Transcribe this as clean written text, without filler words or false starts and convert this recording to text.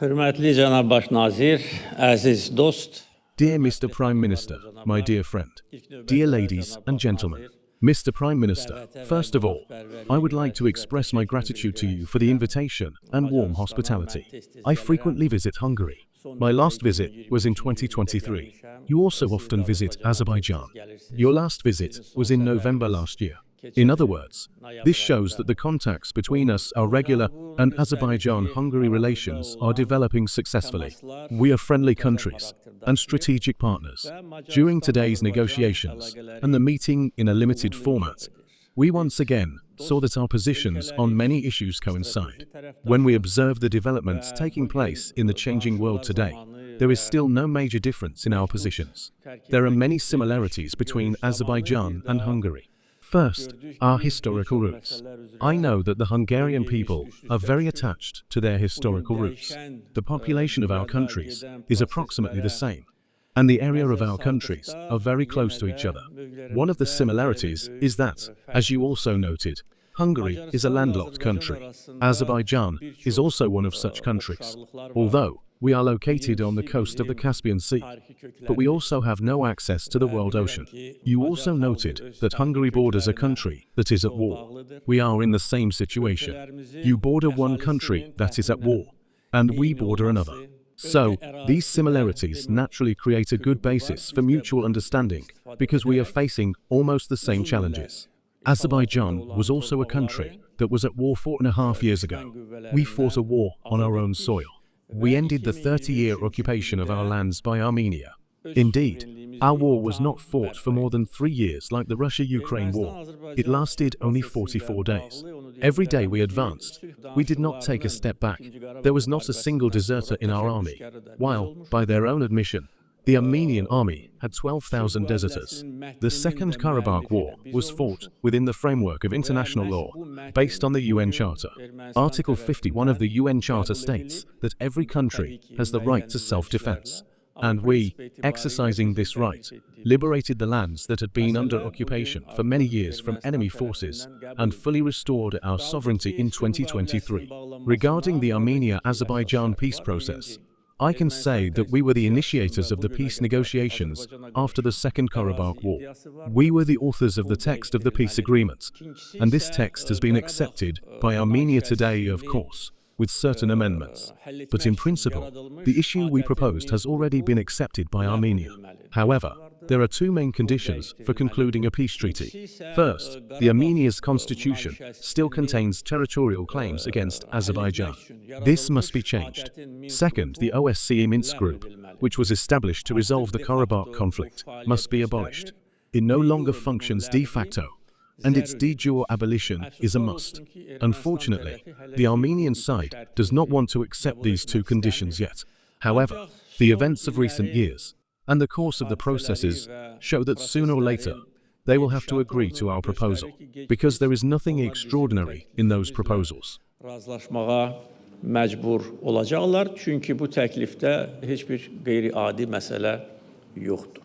Hörmətli Cənab Baş Nazir, əziz dost. Dear Mr. Prime Minister, my dear friend, dear ladies and gentlemen, Mr. Prime Minister, first of all, I would like to express my gratitude to you for the invitation and warm hospitality. I frequently visit Hungary. My last visit was in 2023. You also often visit Azerbaijan. Your last visit was in November last year. In other words, this shows that the contacts between us are regular and Azerbaijan-Hungary relations are developing successfully. We are friendly countries and strategic partners. During today's negotiations and the meeting in a limited format, we once again saw that our positions on many issues coincide. When we observe the developments taking place in the changing world today, there is still no major difference in our positions. There are many similarities between Azerbaijan and Hungary. First, our historical roots. I know that the Hungarian people are very attached to their historical roots. The population of our countries is approximately the same, and the area of our countries are very close to each other. One of the similarities is that, as you also noted, Hungary is a landlocked country. Azerbaijan is also one of such countries. Although we are located on the coast of the Caspian Sea, but we also have no access to the world ocean. You also noted that Hungary borders a country that is at war. We are in the same situation. You border one country that is at war, and we border another. So, these similarities naturally create a good basis for mutual understanding because we are facing almost the same challenges. Azerbaijan was also a country that was at war 4.5 years ago. We fought a war on our own soil. We ended the 30-year occupation of our lands by Armenia. Indeed, our war was not fought for more than 3 years like the Russia-Ukraine war. It lasted only 44 days. Every day we advanced. We did not take a step back. There was not a single deserter in our army, while, by their own admission, the Armenian army had 12,000 deserters. The Second Karabakh War was fought within the framework of international law, based on the UN Charter. Article 51 of the UN Charter states that every country has the right to self-defense. And we, exercising this right, liberated the lands that had been under occupation for many years from enemy forces and fully restored our sovereignty in 2023. Regarding the Armenia-Azerbaijan peace process, I can say that we were the initiators of the peace negotiations after the Second Karabakh War. We were the authors of the text of the peace agreement, and this text has been accepted by Armenia today, of course, with certain amendments. But in principle, the issue we proposed has already been accepted by Armenia. However, there are two main conditions for concluding a peace treaty. First, the Armenia's constitution still contains territorial claims against Azerbaijan. This must be changed. Second, the OSCE Minsk group, which was established to resolve the Karabakh conflict, must be abolished. It no longer functions de facto, and its de jure abolition is a must. Unfortunately, the Armenian side does not want to accept these two conditions yet. However, the events of recent years and the course of the processes show that sooner or later they will have to agree to our proposal, because there is nothing extraordinary in those proposals. Razılaşmağa məcbur olacaqlar, çünki bu təklifdə heç bir qeyri-adi məsələ yoxdur.